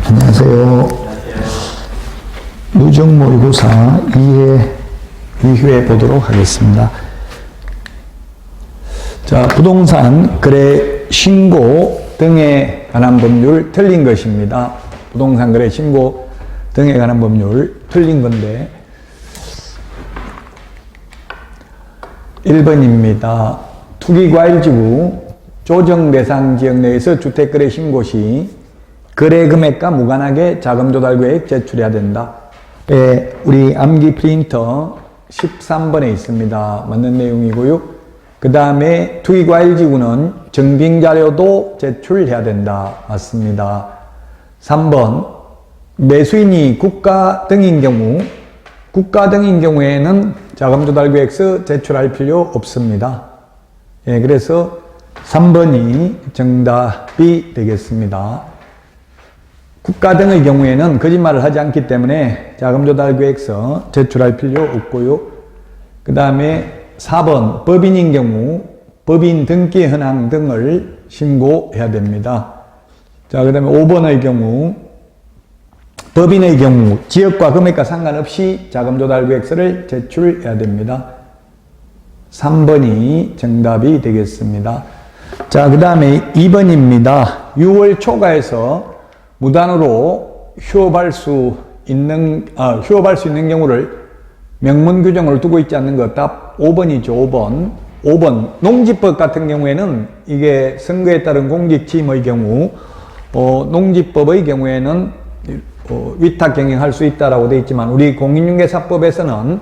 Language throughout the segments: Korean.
안녕하세요. 누적 모의고사 2회 보도록 하겠습니다. 자, 부동산 거래 신고 등에 관한 법률 틀린 것입니다. 부동산 거래 신고 등에 관한 법률 틀린 건데 1번입니다. 투기과일지구 조정 대상 지역 내에서 주택거래 신고 시 거래 금액과 무관하게 자금 조달 계획 제출해야 된다. 우리 암기 프린터 13번에 있습니다. 맞는 내용이고요. 그 다음에 투기과일지구는 증빙자료도 제출해야 된다. 맞습니다. 3번 매수인이 국가 등인 경우에는 자금 조달 계획서 제출할 필요 없습니다. 그래서 3번이 정답이 되겠습니다. 국가 등의 경우에는 거짓말을 하지 않기 때문에 자금 조달 계획서 제출할 필요 없고요. 그 다음에 4번 법인인 경우 법인 등기 현황 등을 신고해야 됩니다. 자, 그 다음에 5번의 경우 법인의 경우 지역과 금액과 상관없이 자금 조달 계획서를 제출해야 됩니다. 3번이 정답이 되겠습니다. 자, 그 다음에 2번입니다. 6월 초과해서 무단으로 휴업할 수 있는 경우를 명문 규정을 두고 있지 않는 것. 답 5번이죠. 5번. 농지법 같은 경우에는 이게 선거에 따른 공직지임의 경우, 농지법의 경우에는 위탁 경영할 수 있다라고 되어 있지만 우리 공인중개사법에서는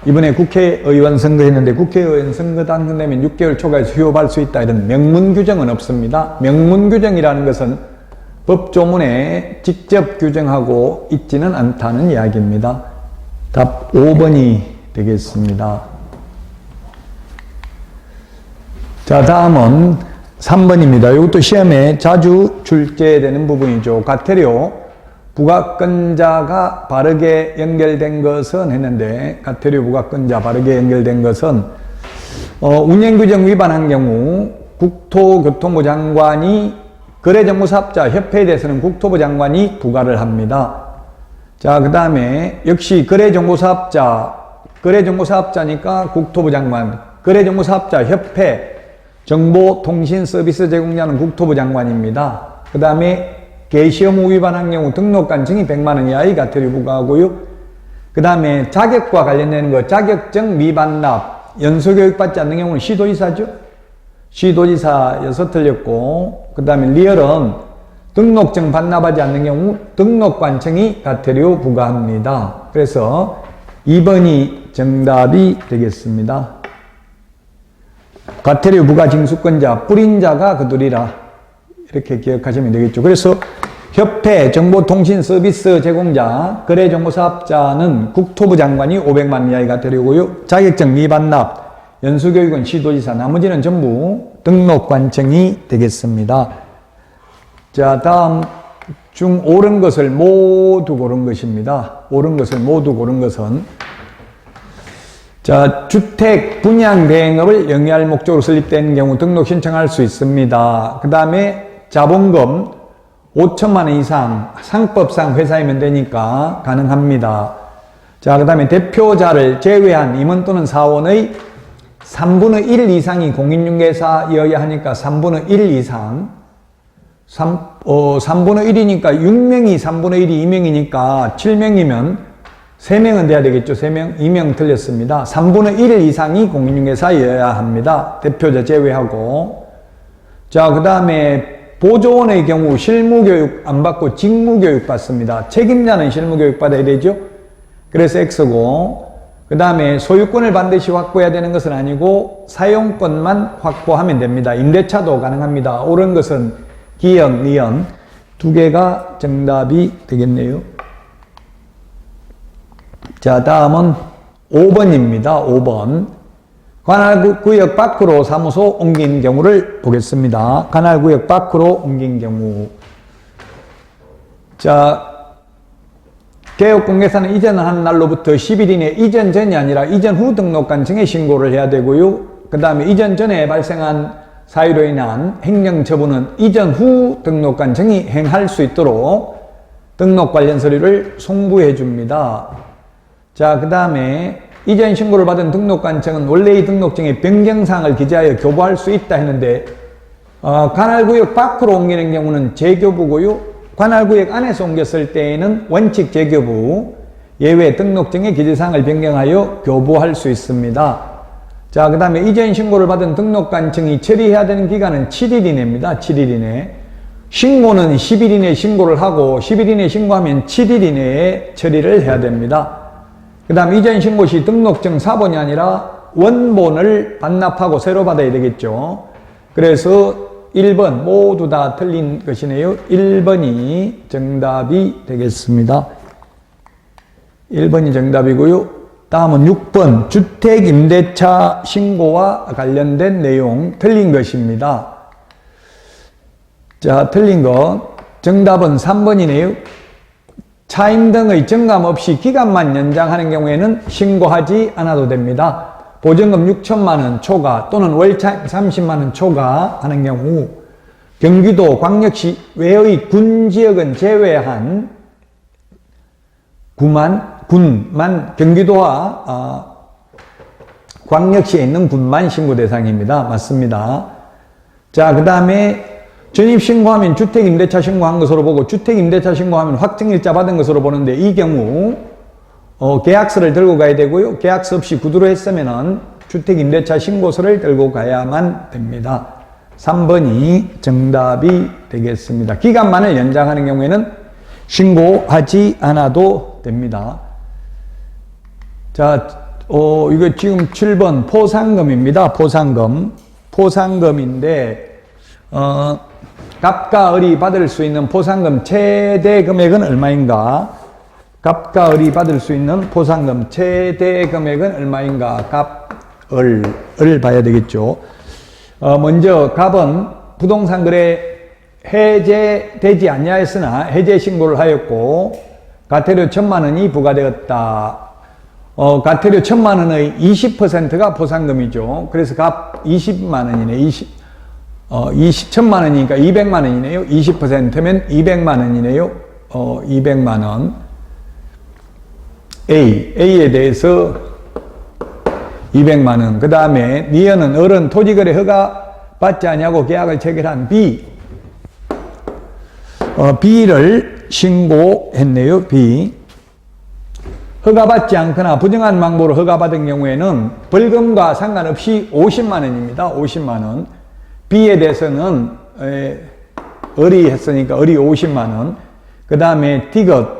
이번에 국회의원 선거했는데 국회의원 선거 당선되면 6개월 초과해서 휴업할 수 있다 이런 명문 규정은 없습니다. 명문 규정이라는 것은 법조문에 직접 규정하고 있지는 않다는 이야기입니다. 답 5번이 되겠습니다. 자, 다음은 3번입니다. 이것도 시험에 자주 출제되는 부분이죠. 과태료 부가건자가 바르게 연결된 것은 했는데 과태료 부가건자 바르게 연결된 것은 운행규정 위반한 경우 국토교통부 장관이 거래정보사업자 협회에 대해서는 국토부 장관이 부과를 합니다. 자, 그 다음에 역시 거래정보사업자니까 국토부 장관, 거래정보사업자 협회 정보통신서비스 제공자는 국토부 장관입니다. 그 다음에 개시의무 위반한 경우 등록관 증이 100만원 이하의 과태료 부과하고요. 그 다음에 자격과 관련되는 거 자격증 미반납 연수교육받지 않는 경우는 시도지사죠. 시도지사여서 틀렸고, 그 다음에 리얼은 등록증 반납하지 않는 경우 등록관청이 과태료 부과합니다. 그래서 2번이 정답이 되겠습니다. 과태료 부과 징수권자 뿌린 자가 그들이라 이렇게 기억하시면 되겠죠. 그래서 협회 정보통신서비스 제공자 거래정보사업자는 국토부 장관이 500만원 이하의 과태료고요. 자격증 미반납 연수교육은 시도지사, 나머지는 전부 등록관청이 되겠습니다. 자, 다음 중 옳은 것을 모두 고른 것입니다. 옳은 것을 모두 고른 것은 자, 주택 분양 대행업을 영위할 목적으로 설립된 경우 등록 신청할 수 있습니다. 그 다음에 자본금 5천만원 이상 상법상 회사이면 되니까 가능합니다. 자, 그 다음에 대표자를 제외한 임원 또는 사원의 3분의 1 이상이 공인중개사여야 하니까 3분의 1 이상 3분의 1이니까 6명이 3분의 1이 2명이니까 7명이면 3명은 돼야 되겠죠. 3명, 2명 틀렸습니다. 3분의 1 이상이 공인중개사여야 합니다. 대표자 제외하고. 자, 그 다음에 보조원의 경우 실무교육 안 받고 직무교육 받습니다. 책임자는 실무교육 받아야 되죠. 그래서 X고, 그 다음에 소유권을 반드시 확보해야 되는 것은 아니고 사용권만 확보하면 됩니다. 임대차도 가능합니다. 옳은 것은 기연, 리연 두 개가 정답이 되겠네요. 자, 다음은 5번입니다. 5번. 관할구역 밖으로 사무소 옮긴 경우를 보겠습니다. 관할구역 밖으로 옮긴 경우. 자, 개업공개사는 이전한 날로부터 10일 이내 이전 전이 아니라 이전 후 등록관청에 신고를 해야 되고요. 그 다음에 이전 전에 발생한 사유로 인한 행정처분은 이전 후 등록관청이 행할 수 있도록 등록 관련 서류를 송부해 줍니다. 자, 그 다음에 이전 신고를 받은 등록관청은 원래의 등록증에 변경사항을 기재하여 교부할 수 있다 했는데 관할구역 밖으로 옮기는 경우는 재교부고요. 관할구역 안에서 옮겼을 때에는 원칙 재교부, 예외 등록증의 기재사항을 변경하여 교부할 수 있습니다. 자, 그 다음에 이전 신고를 받은 등록관청이 처리해야 되는 기간은 7일 이내입니다. 7일 이내. 신고는 10일 이내에 신고를 하고 10일 이내에 신고하면 7일 이내에 처리를 해야 됩니다. 그 다음 이전 신고 시 등록증 사본이 아니라 원본을 반납하고 새로 받아야 되겠죠. 그래서 1번 모두 다 틀린 것이네요. 1번이 정답이 되겠습니다. 1번이 정답이고요. 다음은 6번 주택임대차 신고와 관련된 내용 틀린 것입니다. 자, 틀린 것 정답은 3번이네요. 차임 등의 정감 없이 기간만 연장하는 경우에는 신고하지 않아도 됩니다. 보증금 6천만 원 초과 또는 월차임 30만 원 초과하는 경우 경기도 광역시 외의 군지역은 제외한 군만 경기도와 광역시에 있는 군만 신고 대상입니다. 맞습니다. 자, 그 다음에 전입신고하면 주택임대차 신고한 것으로 보고 주택임대차 신고하면 확정일자 받은 것으로 보는데 이 경우 계약서를 들고 가야 되고요. 계약서 없이 구두로 했으면 주택임대차 신고서를 들고 가야만 됩니다. 3번이 정답이 되겠습니다. 기간만을 연장하는 경우에는 신고하지 않아도 됩니다. 자, 이거 지금 7번 포상금입니다. 포상금인데 갑과 을이 받을 수 있는 포상금 최대 금액은 얼마인가? 갑과 을이 받을 수 있는 포상금 최대 금액은 얼마인가? 갑, 을 봐야 되겠죠. 먼저 갑은 부동산 거래 해제되지 아니하였으나 해제 신고를 하였고 과태료 1,000만 원이 부과되었다. 과태료 1,000만 원의 20%가 포상금이죠. 그래서 갑 20만 원이네. 1,000만 원이니까 200만 원이네요. 20%면 200만 원이네요. 200만 원. A에 대해서 200만 원. 그 다음에 니은은 을은 토지거래 허가 받지 않냐고 계약을 체결한 B. B를 신고했네요. B. 허가받지 않거나 부정한 방법으로 허가받은 경우에는 벌금과 상관없이 50만 원입니다. 50만 원. B에 대해서는 을이 했으니까 을이 50만 원. 그 다음에 D것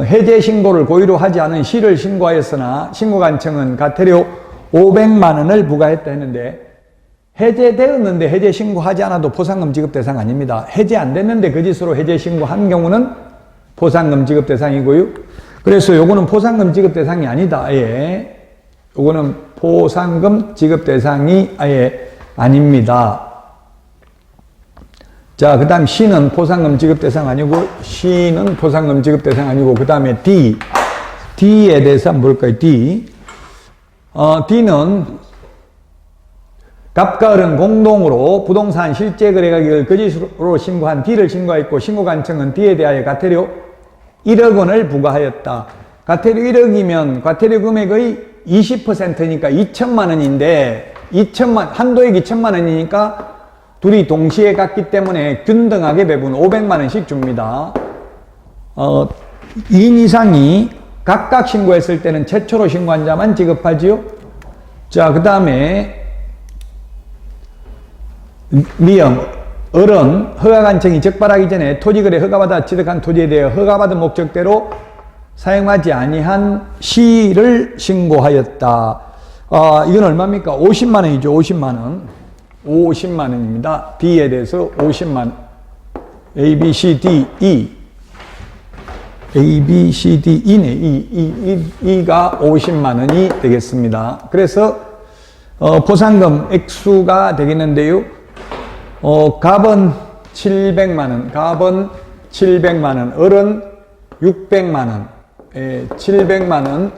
해제 신고를 고의로 하지 않은 C를 신고하였으나 신고관청은 과태료 500만 원을 부과했다 했는데 해제되었는데 해제 신고하지 않아도 포상금 지급 대상 아닙니다. 해제 안 됐는데 거짓으로 해제 신고한 경우는 포상금 지급 대상이고요. 그래서 요거는 포상금 지급 대상이 아니다. 아예. 요거는 포상금 지급 대상이 아예 아닙니다. 자, 그 다음 C는 포상금 지급 대상 아니고 C는 포상금 지급 대상 아니고 그 다음에 D에 대해서 한번 볼까요? D는 갑과 을은 공동으로 부동산 실제 거래 가격을 거짓으로 신고한 D를 신고했고 신고관청은 D에 대하여 과태료 1억 원을 부과하였다. 과태료 1억이면 과태료 금액의 20%니까 2천만 원인데 한도액 2천만 원이니까 둘이 동시에 갔기 때문에 균등하게 배분 500만 원씩 줍니다. 2인 이상이 각각 신고했을 때는 최초로 신고한 자만 지급하지요. 자, 그 다음에 미영, 을은 허가관청이 적발하기 전에 토지거래 허가받아 취득한 토지에 대해 허가받은 목적대로 사용하지 아니한 시를 신고하였다. 이건 얼마입니까? 50만 원이죠. 50만 원. 50만 원입니다. D에 대해서 50만 원. A, B, C, D, E. A, B, C, D, E네. E가 50만 원이 되겠습니다. 그래서 포상금 액수가 되겠는데요. 갑은 700만 원, 갑은 700만 원, 을은 600만 원, 700만 원,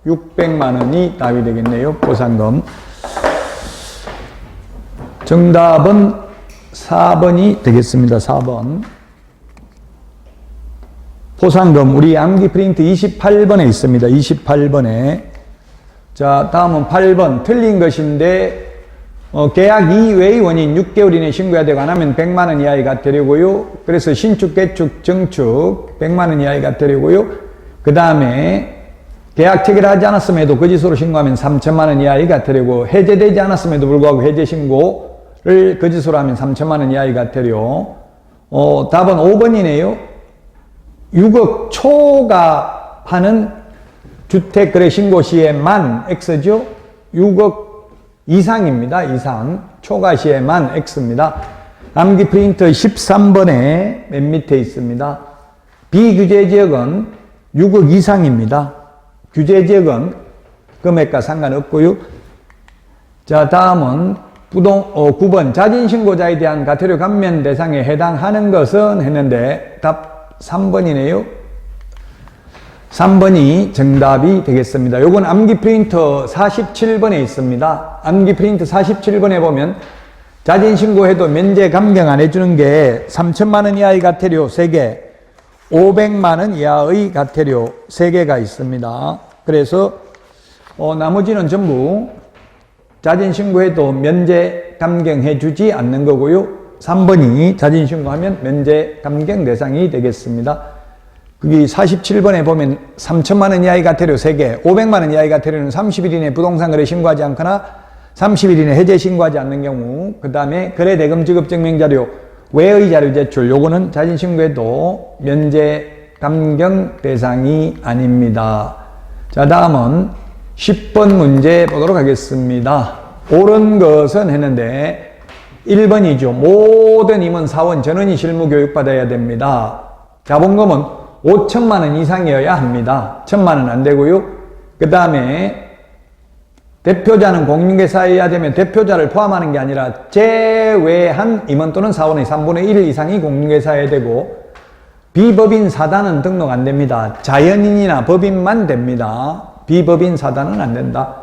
600만 원이 답이 되겠네요. 포상금. 정답은 4번이 되겠습니다. 4번. 포상금, 우리 암기 프린트 28번에 있습니다. 28번에. 자, 다음은 8번. 틀린 것인데, 계약 이외의 원인 6개월 이내 신고해야 되고, 안 하면 100만원 이하의 과태료고요. 그래서 신축, 개축, 증축 100만원 이하의 과태료고요. 그 다음에 계약 체결하지 않았음에도 거짓으로 신고하면 3천만원 이하의 과태료고, 해제되지 않았음에도 불구하고 해제 신고를 거짓으로 하면 3천만원 이하의 과태료. 답은 5번이네요. 6억 초가 하는 주택 거래 신고 시에만 X죠. 6억 이상입니다. 이상. 초과 시에만 X입니다. 암기 프린트 13번에 맨 밑에 있습니다. 비규제 지역은 6억 이상입니다. 규제 지역은 금액과 상관없고요. 자, 다음은 9번 자진신고자에 대한 과태료 감면 대상에 해당하는 것은 했는데 답 3번이네요. 3번이 정답이 되겠습니다. 요건 암기 프린터 47번에 있습니다. 암기 프린트 47번에 보면 자진신고해도 면제 감경 안 해주는 게 3천만원 이하의 과태료 3개, 500만원 이하의 과태료 3개가 있습니다. 그래서 나머지는 전부 자진신고해도 면제 감경해 주지 않는 거고요. 3번이 자진신고하면 면제 감경 대상이 되겠습니다. 거기 47번에 보면 3천만원 이하의 과태료 3개, 500만원 이하의 과태료는 30일 이내 부동산 거래 신고하지 않거나 30일 이내 해제 신고하지 않는 경우, 그 다음에 거래대금 지급 증명자료 외의 자료 제출, 요거는 자진신고해도 면제 감경 대상이 아닙니다. 자, 다음은 10번 문제 보도록 하겠습니다. 옳은 것은 했는데 1번이죠. 모든 임원 사원 전원이 실무 교육받아야 됩니다. 자본금은 5천만원 이상이어야 합니다. 1,000만원 안 되고요. 그 다음에 대표자는 공인중개사여야 되면 대표자를 포함하는 게 아니라 제외한 임원 또는 사원의 3분의 1 이상이 공인중개사여야 되고, 비법인 사단은 등록 안 됩니다. 자연인이나 법인만 됩니다. 비법인 사단은 안 된다.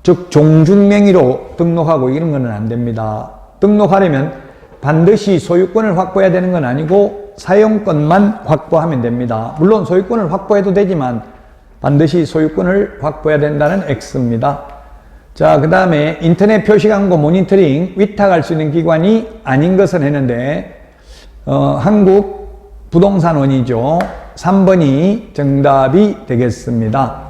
즉 종중명의로 등록하고 이런 거는 안 됩니다. 등록하려면 반드시 소유권을 확보해야 되는 건 아니고 사용권만 확보하면 됩니다. 물론 소유권을 확보해도 되지만 반드시 소유권을 확보해야 된다는 X입니다. 자, 그 다음에 인터넷 표시광고 모니터링 위탁할 수 있는 기관이 아닌 것은 했는데 한국부동산원이죠. 3번이 정답이 되겠습니다.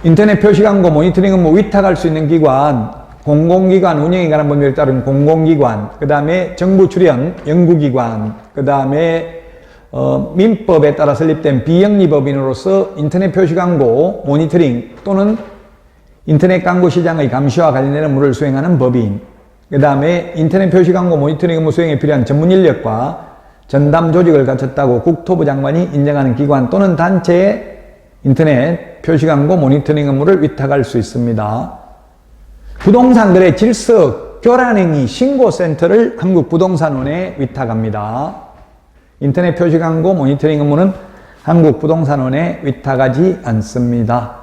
인터넷 표시광고 모니터링은 뭐 위탁할 수 있는 기관, 공공기관 운영에 관한 법률에 따른 공공기관, 그 다음에 정부 출연 연구기관, 그 다음에 민법에 따라 설립된 비영리법인으로서 인터넷 표시광고 모니터링 또는 인터넷 광고 시장의 감시와 관련된 업무를 수행하는 법인, 그 다음에 인터넷 표시광고 모니터링 업무 수행에 필요한 전문 인력과 전담 조직을 갖췄다고 국토부 장관이 인정하는 기관 또는 단체에 인터넷 표시광고 모니터링 업무를 위탁할 수 있습니다. 부동산 거래 질서 교란행위 신고센터를 한국부동산원에 위탁합니다. 인터넷 표시광고 모니터링 업무는 한국부동산원에 위탁하지 않습니다.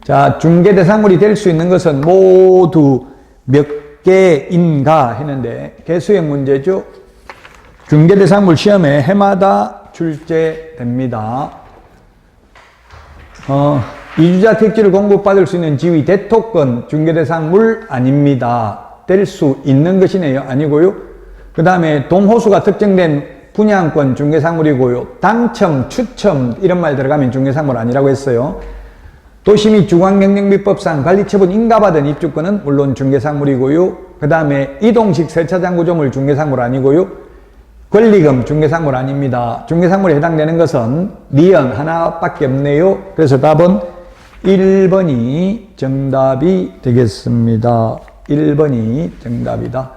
자, 중개 대상물이 될 수 있는 것은 모두 몇 개인가 했는데 개수의 문제죠. 중개 대상물 시험에 해마다 출제됩니다. 이주자 택지를 공급받을 수 있는 지위 대토권 중개대상물 아닙니다. 될 수 있는 것이네요. 아니고요. 그 다음에 동호수가 특정된 분양권 중개상물이고요. 당첨, 추첨 이런 말 들어가면 중개상물 아니라고 했어요. 도시 및 주관경영비법상 관리처분 인가받은 입주권은 물론 중개상물이고요. 그 다음에 이동식 세차장 구조물 중개상물 아니고요. 권리금 중개상물 아닙니다. 중개상물에 해당되는 것은 니은 하나밖에 없네요. 그래서 답은 1번이 정답이 되겠습니다. 1번이 정답이다.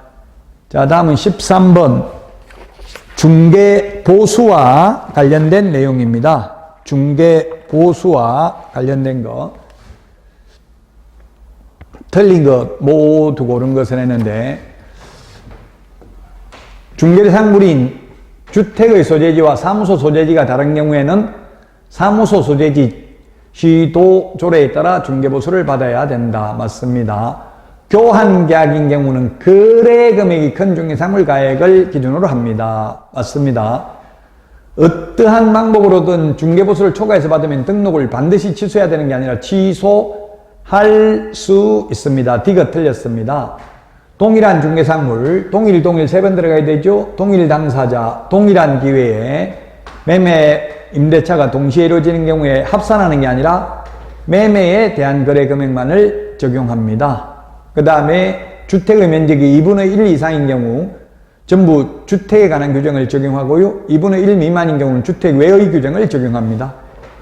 자, 다음은 13번 중개보수와 관련된 내용입니다. 중개보수와 관련된 거. 틀린 것 모두 고른 것을 했는데, 중개대상물인 주택의 소재지와 사무소 소재지가 다른 경우에는 사무소 소재지 시도 조례에 따라 중개보수를 받아야 된다. 맞습니다. 교환계약인 경우는 거래 금액이 큰 중개상물 가액을 기준으로 합니다. 맞습니다. 어떠한 방법으로든 중개보수를 초과해서 받으면 등록을 반드시 취소해야 되는 게 아니라 취소할 수 있습니다. D가 틀렸습니다. 동일한 중개상물, 동일 3번 들어가야 되죠. 동일 당사자, 동일한 기회에 매매, 임대차가 동시에 이루어지는 경우에 합산하는 게 아니라 매매에 대한 거래 금액만을 적용합니다. 그 다음에 주택의 면적이 2분의 1 이상인 경우 전부 주택에 관한 규정을 적용하고요. 2분의 1 미만인 경우는 주택 외의 규정을 적용합니다.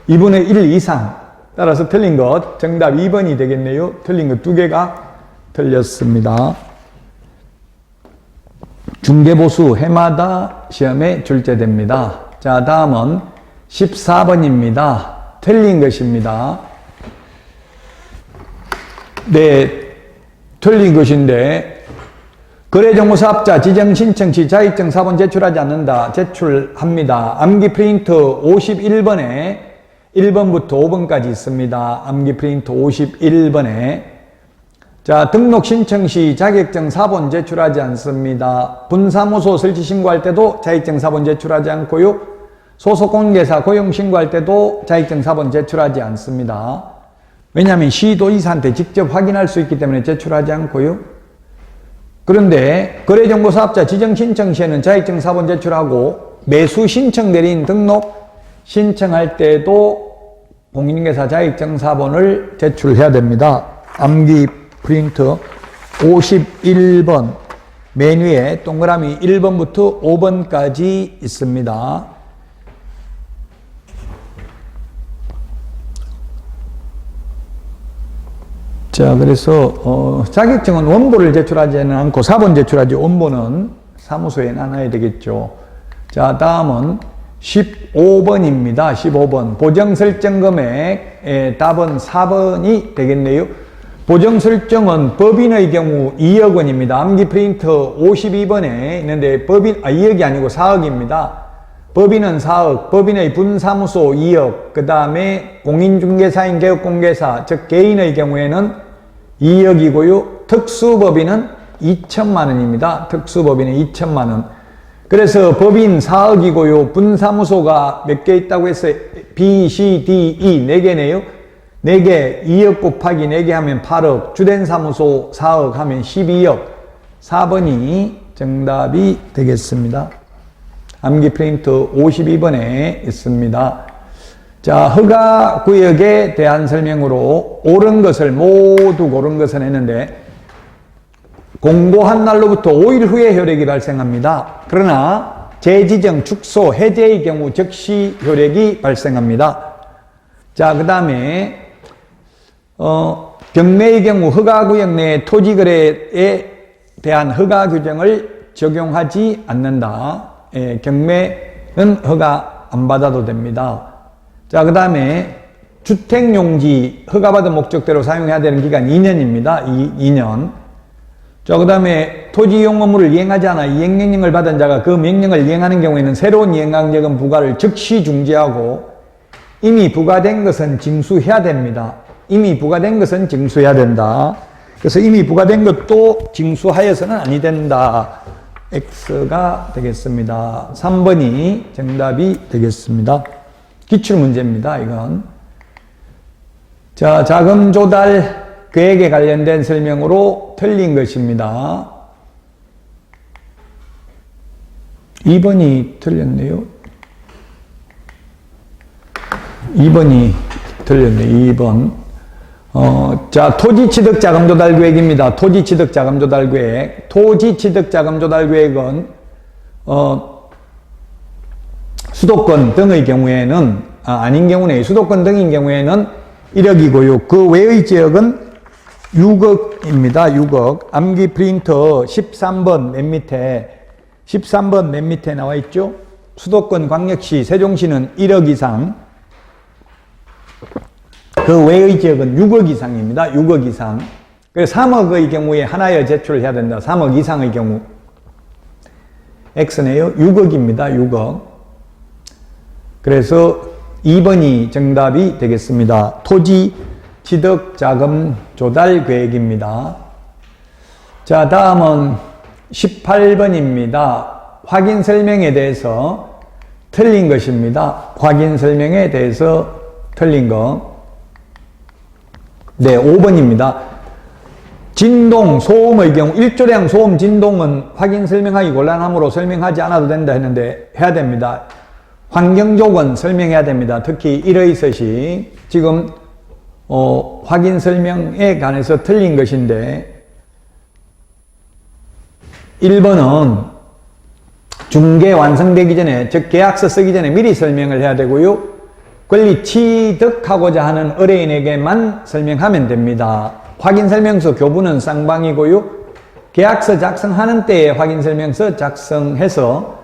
2분의 1 이상. 따라서 틀린 것 정답 2번이 되겠네요. 틀린 것 2개가 틀렸습니다. 중개보수 해마다 시험에 출제됩니다. 자, 다음은 14번입니다. 틀린 것입니다. 네, 틀린 것인데 거래정보사업자 지정신청 시 자격증 사본 제출하지 않는다. 제출합니다. 암기 프린트 51번에 1번부터 5번까지 있습니다. 암기 프린트 51번에 자, 등록 신청 시 자격증 사본 제출하지 않습니다. 분사무소 설치 신고할 때도 자격증 사본 제출하지 않고요. 소속공개사 고용 신고할 때도 자격증 사본 제출하지 않습니다. 왜냐하면 시도지사한테 직접 확인할 수 있기 때문에 제출하지 않고요. 그런데 거래정보사업자 지정신청 시에는 자격증 사본 제출하고 매수 신청 대리인 등록 신청할 때도 공인중개사 자격증 사본을 제출해야 됩니다. 암기 프린트 51번 메뉴에 동그라미 1번부터 5번까지 있습니다. 자, 그래서 자격증은 원본을 제출하지는 않고 사본 제출하지 원본은 사무소에 놔놔야 되겠죠. 자, 다음은 15번입니다. 15번 보정설정금액 답은 4번이 되겠네요. 보정설정은 법인의 경우 2억 원입니다. 암기 프린트 52번에 있는데 2억이 아니고 4억입니다. 법인은 4억, 법인의 분사무소 2억, 그 다음에 공인중개사인 개업공개사, 즉 개인의 경우에는 2억이고요. 특수법인은 2천만 원입니다. 특수법인은 2천만 원. 그래서 법인 4억이고요. 분사무소가 몇 개 있다고 했어요? B, C, D, E 4개네요. 4개, 2억 곱하기 4개 하면 8억, 주된 사무소 4억 하면 12억. 4번이 정답이 되겠습니다. 암기 프린트 52번에 있습니다. 자, 허가구역에 대한 설명으로 옳은 것을 모두 고른 것을 했는데 공고한 날로부터 5일 후에 효력이 발생합니다. 그러나 재지정, 축소, 해제의 경우 즉시 효력이 발생합니다. 자, 그 다음에 경매의 경우 허가구역 내 토지거래에 대한 허가 규정을 적용하지 않는다. 예, 경매는 허가 안 받아도 됩니다. 자, 그 다음에 주택용지 허가받은 목적대로 사용해야 되는 기간 2년입니다. 2년. 자, 그 다음에 토지이용 업무를 이행하지 않아 이행명령을 받은 자가 그 명령을 이행하는 경우에는 새로운 이행강제금 부과를 즉시 중지하고 이미 부과된 것은 징수해야 됩니다. 이미 부과된 것은 징수해야 된다. 그래서 이미 부과된 것도 징수하여서는 아니 된다. X가 되겠습니다. 3번이 정답이 되겠습니다. 기출문제입니다. 이건. 자, 자금 조달 계획에 관련된 설명으로 틀린 것입니다. 2번이 틀렸네요. 2번이 틀렸네요. 2번. 자, 토지취득 자금 조달 계획입니다. 토지취득 자금 조달 계획. 토지취득 자금 조달 계획은, 수도권 등의 경우에는, 아닌 경우네. 수도권 등인 경우에는 1억이고요. 그 외의 지역은 6억입니다. 6억. 암기 프린터 13번 맨 밑에, 13번 맨 밑에 나와 있죠? 수도권 광역시, 세종시는 1억 이상. 그 외의 지역은 6억 이상입니다. 6억 이상. 그래서 3억의 경우에 하나여 제출을 해야 된다. 3억 이상의 경우. X네요. 6억입니다. 6억. 그래서 2번이 정답이 되겠습니다. 토지 취득 자금 조달 계획입니다. 자, 다음은 18번입니다. 확인 설명에 대해서 틀린 것입니다. 확인 설명에 대해서 틀린 거. 네, 5번입니다. 진동, 소음의 경우 1조량 소음 진동은 확인 설명하기 곤란하므로 설명하지 않아도 된다 했는데 해야 됩니다. 환경조건 설명해야 됩니다. 특히 일의서식 지금 확인 설명에 관해서 틀린 것인데 1번은 중개 완성되기 전에, 즉 계약서 쓰기 전에 미리 설명을 해야 되고요. 권리 취득하고자 하는 의뢰인에게만 설명하면 됩니다. 확인설명서 교부는 쌍방이고요. 계약서 작성하는 때에 확인설명서 작성해서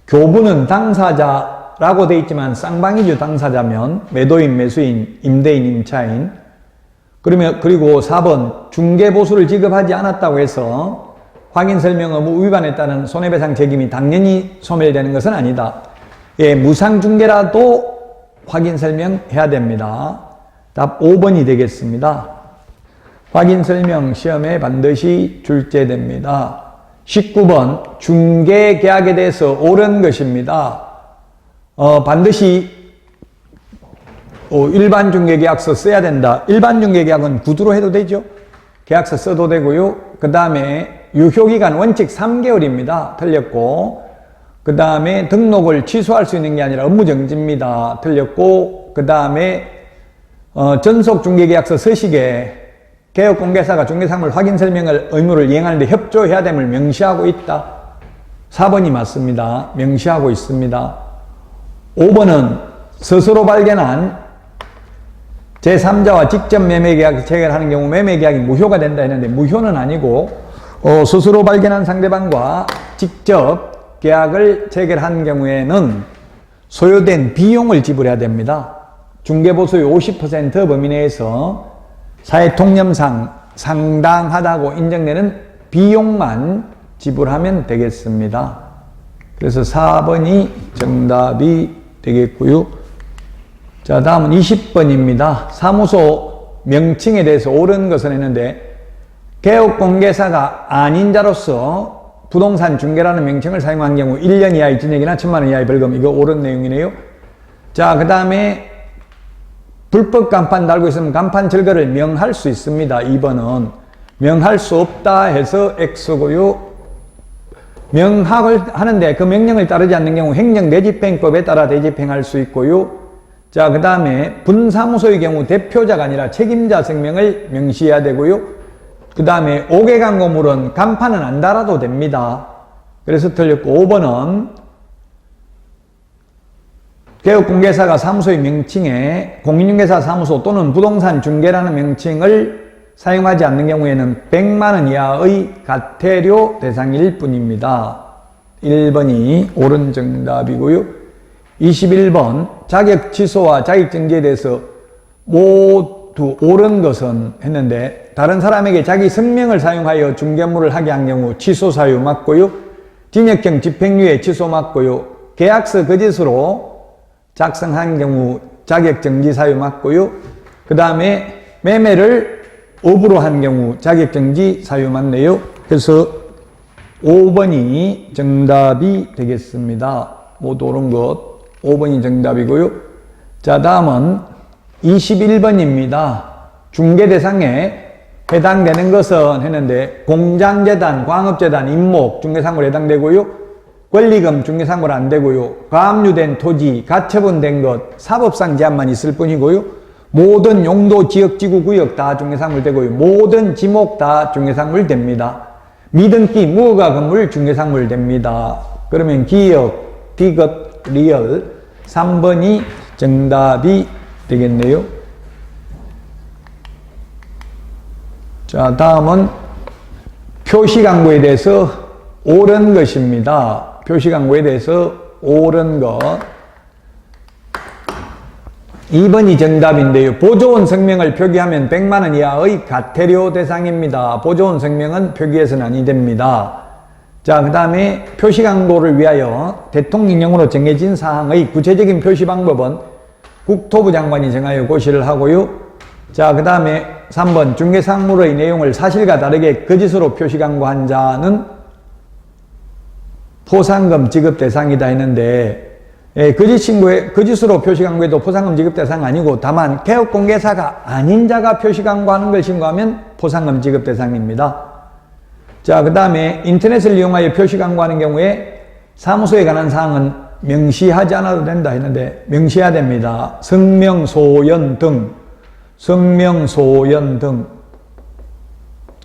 교부는 당사자라고 되어 있지만 쌍방이죠. 당사자면 매도인, 매수인, 임대인, 임차인. 그리고 4번 중개보수를 지급하지 않았다고 해서 확인설명 의무 위반에 따른 손해배상 책임이 당연히 소멸되는 것은 아니다. 예, 무상중개라도 확인설명해야 됩니다. 답 5번이 되겠습니다. 확인설명 시험에 반드시 출제됩니다. 19번 중개계약에 대해서 옳은 것입니다. 반드시 일반 중개계약서 써야 된다. 일반 중개계약은 구두로 해도 되죠. 계약서 써도 되고요. 그 다음에 유효기간 원칙 3개월입니다. 틀렸고, 그 다음에 등록을 취소할 수 있는 게 아니라 업무정지입니다. 틀렸고, 그 다음에 전속중개계약서 서식에 개업공개사가 중개사물 확인설명을 의무를 이행하는데 협조해야 됨을 명시하고 있다. 4번이 맞습니다. 명시하고 있습니다. 5번은 스스로 발견한 제3자와 직접 매매계약을 체결하는 경우 매매계약이 무효가 된다 했는데 무효는 아니고 스스로 발견한 상대방과 직접 계약을 체결한 경우에는 소요된 비용을 지불해야 됩니다. 중개보수의 50% 범위 내에서 사회통념상 상당하다고 인정되는 비용만 지불하면 되겠습니다. 그래서 4번이 정답이 되겠고요. 자, 다음은 20번입니다. 사무소 명칭에 대해서 옳은 것은 했는데 개업공개사가 아닌 자로서 부동산 중개라는 명칭을 사용한 경우 1년 이하의 징역이나 1,000만 원 이하의 벌금, 이거 옳은 내용이네요. 자, 그 다음에 불법 간판 달고 있으면 간판 절거를 명할 수 있습니다. 2번은 명할 수 없다 해서 X고요. 명확을 하는데 그 명령을 따르지 않는 경우 행정대집행법에 따라 대집행할 수 있고요. 자, 그 다음에 분사무소의 경우 대표자가 아니라 책임자 성명을 명시해야 되고요. 그 다음에 5개 광고물은 간판은 안 달아도 됩니다. 그래서 틀렸고 5번은 개업공개사가 사무소의 명칭에 공인중개사 사무소 또는 부동산 중개라는 명칭을 사용하지 않는 경우에는 100만 원 이하의 과태료 대상일 뿐입니다. 1번이 옳은 정답이고요. 21번 자격 취소와 자격 정지에 대해서 모두 옳은 것은 했는데 다른 사람에게 자기 성명을 사용하여 중개물을 하게 한 경우 취소 사유 맞고요. 징역형 집행유예 취소 맞고요. 계약서 거짓으로 작성한 경우 자격정지 사유 맞고요. 그 다음에 매매를 업으로 한 경우 자격정지 사유 맞네요. 그래서 5번이 정답이 되겠습니다. 모두 옳은 것 5번이 정답이고요. 자, 다음은 21번입니다. 중개 대상에 해당되는 것은 했는데 공장재단, 광업재단, 임목, 중개상물 해당되고요. 권리금, 중개상물 안 되고요. 가압류된 토지, 가처분된 것, 사법상 제한만 있을 뿐이고요. 모든 용도, 지역, 지구, 구역 다 중개상물 되고요. 모든 지목 다 중개상물 됩니다. 미등기, 무허가 건물 중개상물 됩니다. 그러면 기역, 디귿, 리얼 3번이 정답이 되겠네요. 자, 다음은 표시광고에 대해서 옳은 것입니다. 표시광고에 대해서 옳은 것 2번이 정답인데요. 보조원 성명을 표기하면 100만 원 이하의 과태료 대상입니다. 보조원 성명은 표기해서는 아니 됩니다. 자, 그 다음에 표시광고를 위하여 대통령령으로 정해진 사항의 구체적인 표시 방법은 국토부 장관이 정하여 고시를 하고요. 자, 그 다음에 3번 중개상물의 내용을 사실과 다르게 거짓으로 표시광고한 자는 포상금 지급 대상이다 했는데 거짓으로 표시광고해도 포상금 지급 대상 아니고 다만 개업공개사가 아닌 자가 표시광고하는 걸 신고하면 포상금 지급 대상입니다. 자, 그 다음에 인터넷을 이용하여 표시광고하는 경우에 사무소에 관한 사항은 명시하지 않아도 된다 했는데 명시해야 됩니다. 성명, 소연 등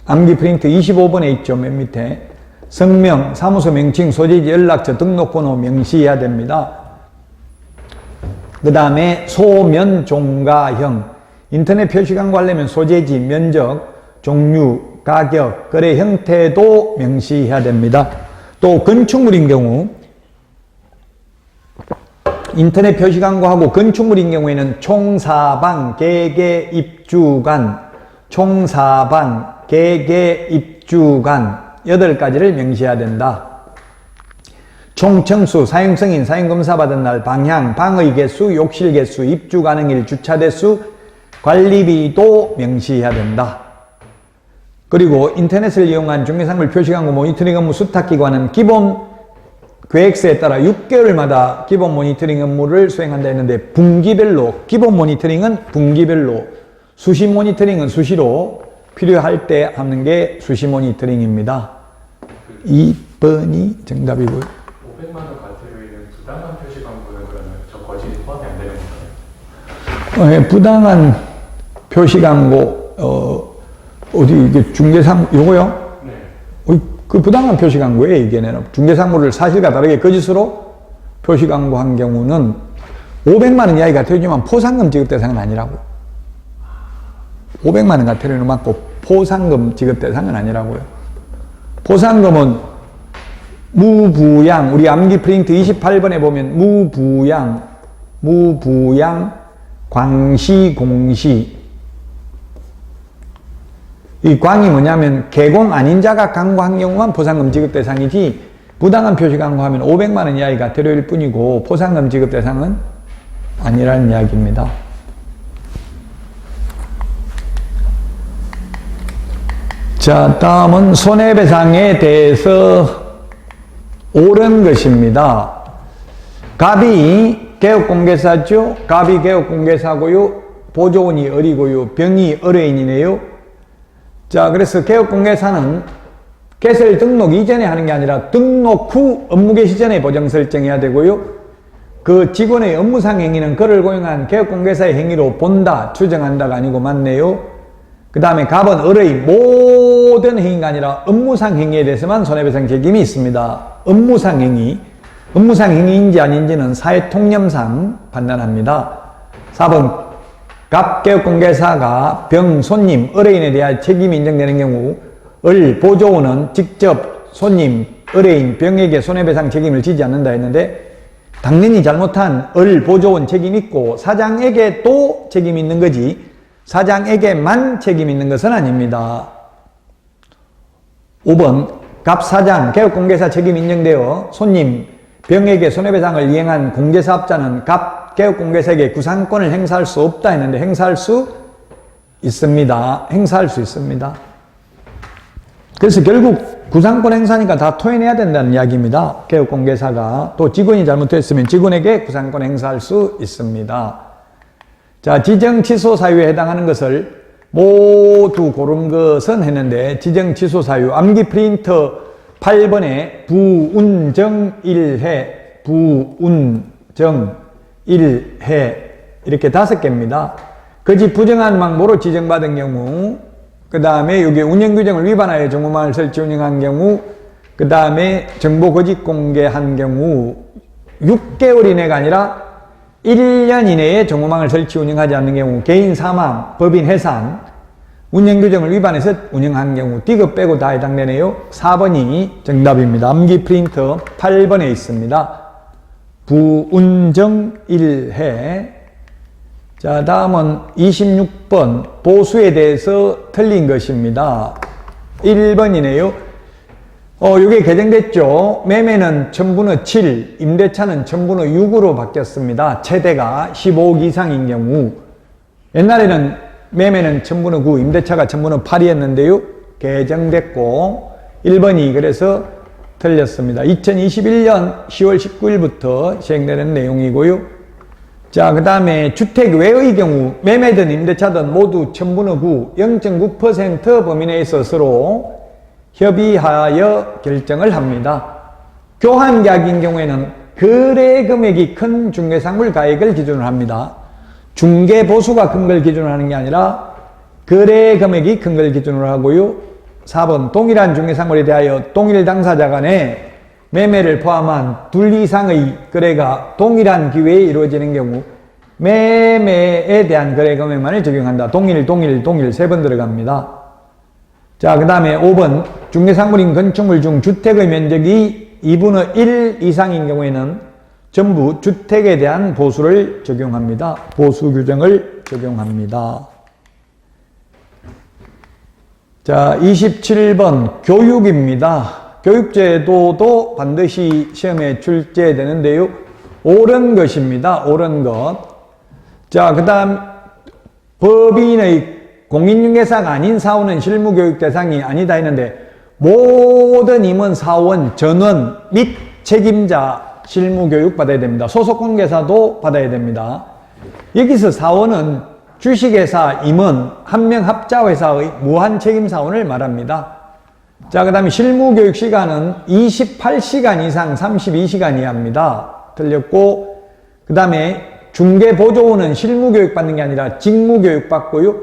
암기 프린트 25번에 있죠. 맨 밑에 성명, 사무소 명칭, 소재지, 연락처, 등록번호 명시해야 됩니다. 그 다음에 소면, 종가형 인터넷 표시광고 하려면 소재지, 면적, 종류, 가격, 거래 형태도 명시해야 됩니다. 또 건축물인 경우 인터넷 표시광고하고 건축물인 경우에는 총사방, 개개, 입주간, 총사방, 개개, 입주간 8가지를 명시해야 된다. 총청수, 사용승인, 사용검사 받은 날, 방향, 방의 개수, 욕실 개수, 입주 가능일, 주차 대수, 관리비도 명시해야 된다. 그리고 인터넷을 이용한 중개상물 표시광고 모니터링 업무 수탁기관은 기본 계획서에 따라 6개월마다 기본 모니터링 업무를 수행한다 했는데 분기별로, 기본 모니터링은 분기별로, 수시 모니터링은 수시로 필요할 때 하는 게 수시 모니터링입니다. 2번이 정답이고요. 500만 원 과태료에는 부당한 표시광고는 그러면 저 거짓이 포함이 안 되는 건가요? 예, 부당한 표시광고, 어디, 이게 중개상, 요거요? 네. 그 부당한 표시광고에 이게 중개상물을 사실과 다르게 거짓으로 표시광고한 경우는 500만 원 이하가 되지만 포상금 지급 대상은 아니라고요. 500만 원 과태료는 맞고 포상금 지급 대상은 아니라고요. 포상금은 무부양, 우리 암기 프린트 28번에 보면 무부양, 광시, 공시. 이 광이 뭐냐면 개공 아닌 자가 광고한 경우만 포상금 지급 대상이지 부당한 표시 광고하면 500만 원 이하의 과태료일 뿐이고 포상금 지급 대상은 아니라는 이야기입니다. 자, 다음은 손해배상에 대해서 옳은 것입니다. 갑이 개업공개사죠. 갑이 개업공개사고요. 보조원이 을이고요. 병이 을외인이네요. 자, 그래서 개업공개사는 개설 등록 이전에 하는 게 아니라 등록 후 업무 개시 전에 보정 설정해야 되고요. 그 직원의 업무상 행위는 그를 고용한 개업공개사의 행위로 본다, 추정한다가 아니고 맞네요. 그 다음에 갑은 을의 모든 행위가 아니라 업무상 행위에 대해서만 손해배상 책임이 있습니다. 업무상 행위인지 아닌지는 사회통념상 판단합니다. 4번 갑 개업공개사가 병, 손님, 의뢰인에 대한 책임이 인정되는 경우 을 보조원은 직접 손님, 의뢰인, 병에게 손해배상 책임을 지지 않는다 했는데 당연히 잘못한 을 보조원 책임 있고 사장에게 또 책임 있는 거지 사장에게만 책임 있는 것은 아닙니다. 5번 갑 사장 개업공개사 책임 인정되어 손님, 병에게 손해배상을 이행한 공개사업자는 갑 개업공개사에게 구상권을 행사할 수 없다 했는데 행사할 수 있습니다. 행사할 수 있습니다. 그래서 결국 구상권 행사니까 다 토해내야 된다는 이야기입니다. 개업공개사가 또 직원이 잘못했으면 직원에게 구상권 행사할 수 있습니다. 자, 지정 취소 사유에 해당하는 것을 모두 고른 것은 했는데 지정 취소 사유 암기 프린터 8번에 부운정 1회 부운정 1회 이렇게 5개입니다. 거짓 부정한 방법으로 지정받은 경우 그 다음에 여기 운영규정을 위반하여 정보망을 설치 운영한 경우 그 다음에 정보 거짓 공개한 경우 6개월 이내가 아니라 1년 이내에 정보망을 설치 운영하지 않는 경우 개인 사망, 법인 해산 운영규정을 위반해서 운영한 경우 D급 빼고 다 해당되네요. 4번이 정답입니다. 암기 프린터 8번에 있습니다. 부운정 1회. 자, 다음은 26번 보수에 대해서 틀린 것입니다. 1번이네요. 요게 개정됐죠. 매매는 천분의 7, 임대차는 천분의 6으로 바뀌었습니다. 최대가 15억 이상인 경우. 옛날에는 매매는 천분의 9, 임대차가 천분의 8이었는데요. 개정됐고 1번이 그래서 틀렸습니다. 2021년 10월 19일부터 시행되는 내용이고요. 자, 그 다음에 주택 외의 경우 매매든 임대차든 모두 첨부의 구 0.9% 범위 내에서 서로 협의하여 결정을 합니다. 교환 계약인 경우에는 거래 금액이 큰 중개상물 가액을 기준으로 합니다. 중개 보수가 큰 걸 기준으로 하는 게 아니라 거래 금액이 큰 걸 기준으로 하고요. 4번 동일한 중개상물에 대하여 동일 당사자 간에 매매를 포함한 둘 이상의 거래가 동일한 기회에 이루어지는 경우 매매에 대한 거래 금액만을 적용한다. 동일 세 번 들어갑니다. 자, 그 다음에 5번 중개상물인 건축물 중 주택의 면적이 2분의 1 이상인 경우에는 전부 주택에 대한 보수를 적용합니다. 보수 규정을 적용합니다. 자, 27번 교육입니다. 교육제도도 반드시 시험에 출제되는데요. 옳은 것입니다. 옳은 것. 자, 그 다음 법인의 공인중개사가 아닌 사원은 실무교육 대상이 아니다 했는데 모든 임원, 사원, 전원 및 책임자 실무교육 받아야 됩니다. 소속공개사도 받아야 됩니다. 여기서 사원은 주식회사 임원, 한명 합자회사의 무한책임사원을 말합니다. 자, 그 다음에 실무교육 시간은 28시간 이상 32시간 이하입니다. 틀렸고, 그 다음에 중개보조원은 실무교육 받는 게 아니라 직무교육 받고요.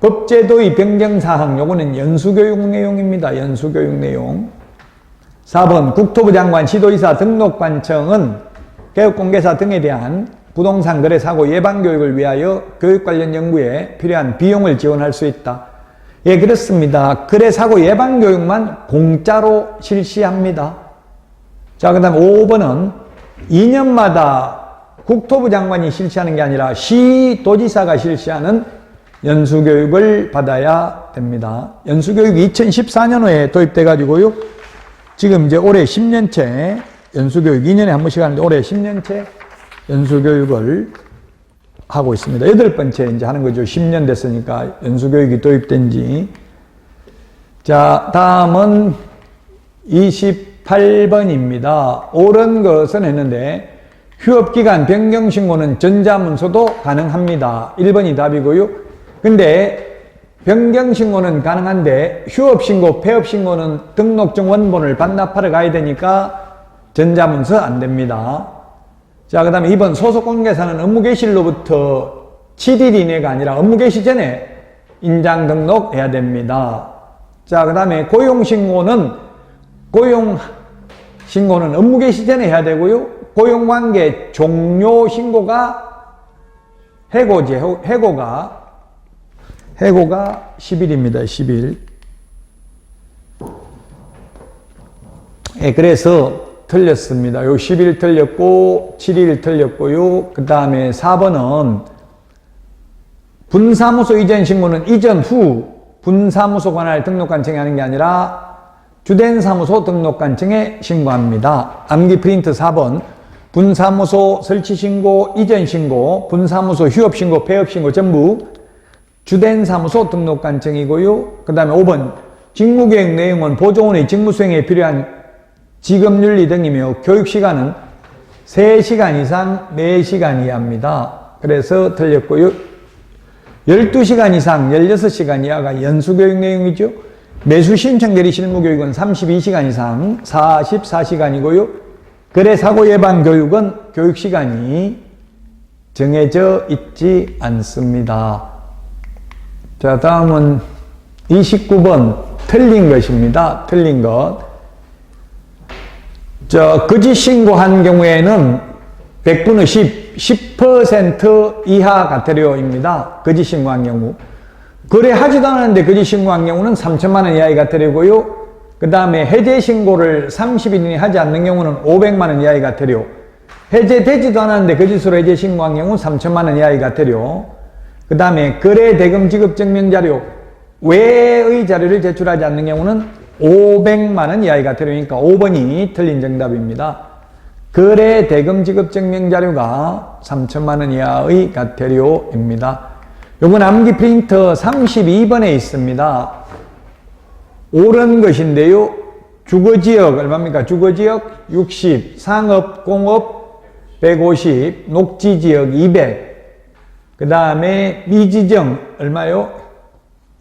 법제도의 변경사항, 요거는 연수교육 내용입니다. 연수교육 내용. 4번 국토부 장관, 시도지사, 등록관청은 개업공개사 등에 대한 부동산 거래 사고 예방 교육을 위하여 교육 관련 연구에 필요한 비용을 지원할 수 있다. 예, 그렇습니다. 거래 사고 예방 교육만 공짜로 실시합니다. 자, 그 다음 5번은 2년마다 국토부 장관이 실시하는 게 아니라 시도지사가 실시하는 연수교육을 받아야 됩니다. 연수교육이 2014년도에 도입돼 가지고요. 지금 이제 올해 10년째 연수교육 2년에 한 번씩 하는데 올해 10년째 연수교육을 하고 있습니다. 8번째 이제 하는 거죠. 10년 됐으니까 연수교육이 도입된 지. 자, 다음은 28번입니다. 옳은 것은 했는데 휴업기간 변경신고는 전자문서도 가능합니다. 1번이 답이고요. 근데 변경신고는 가능한데 휴업신고, 폐업신고는 등록증 원본을 반납하러 가야 되니까 전자문서 안 됩니다. 자, 그 다음에 2번 소속공개사는 업무개시일로부터 7일 이내가 아니라 업무개시 전에 인장 등록해야 됩니다. 자, 그 다음에 고용신고는 업무개시 전에 해야 되고요. 고용관계 종료신고가 해고가 10일입니다. 10일. 예, 그래서 틀렸습니다. 요 10일 틀렸고 7일 틀렸고요. 그 다음에 4번은 분사무소 이전 신고는 이전 후 분사무소 관할 등록관청에 하는 게 아니라 주된 사무소 등록관청에 신고합니다. 암기 프린트 4번 분사무소 설치 신고, 이전 신고, 분사무소 휴업 신고, 폐업 신고 전부 주된 사무소 등록관청이고요. 그 다음에 5번 직무계획 내용은 보조원의 직무수행에 필요한 직업윤리 등이며 교육시간은 3시간 이상 4시간 이하입니다. 그래서 틀렸고요. 12시간 이상 16시간 이하가 연수교육 내용이죠. 매수 신청 대리 실무교육은 32시간 이상 44시간이고요. 거래 사고 예방 교육은 교육시간이 정해져 있지 않습니다. 자, 다음은 29번 틀린 것입니다. 틀린 것. 거짓 신고한 경우에는 100분의 10% 이하 과태료입니다. 거짓 신고한 경우. 거래하지도 않았는데 거짓 신고한 경우는 3천만 원 이하의 과태료고요. 그 다음에 해제 신고를 30일 이내 하지 않는 경우는 500만 원 이하의 과태료. 해제되지도 않았는데 거짓으로 해제 신고한 경우는 3천만 원 이하의 과태료. 그 다음에 거래 대금 지급 증명 자료 외의 자료를 제출하지 않는 경우는 500만 원 이하의 과태료니까 5번이 틀린 정답입니다. 거래 대금 지급 증명 자료가 3천만 원 이하의 과태료입니다. 요건 암기 프린터 32번에 있습니다. 옳은 것인데요. 주거지역 얼마입니까? 주거지역 60, 상업, 공업 150, 녹지지역 200, 그 다음에 미지정 얼마요?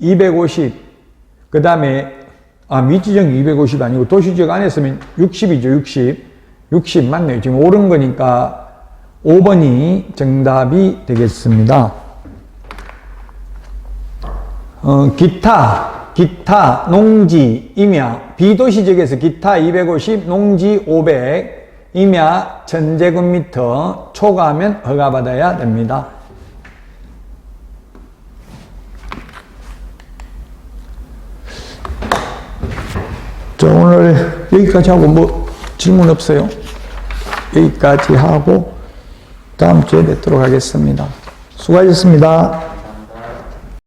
250, 그 다음에 미지정 250 아니고 도시지역 안에 있으면 60이죠. 60 맞네요. 지금 옳은 거니까 5번이 정답이 되겠습니다. 기타, 농지, 임야, 비도시지역에서 기타 250, 농지 500, 임야 1000제곱미터 초과하면 허가받아야 됩니다. 자, 오늘 여기까지 하고 뭐 질문 없어요? 여기까지 하고 다음 주에 뵙도록 하겠습니다. 수고하셨습니다.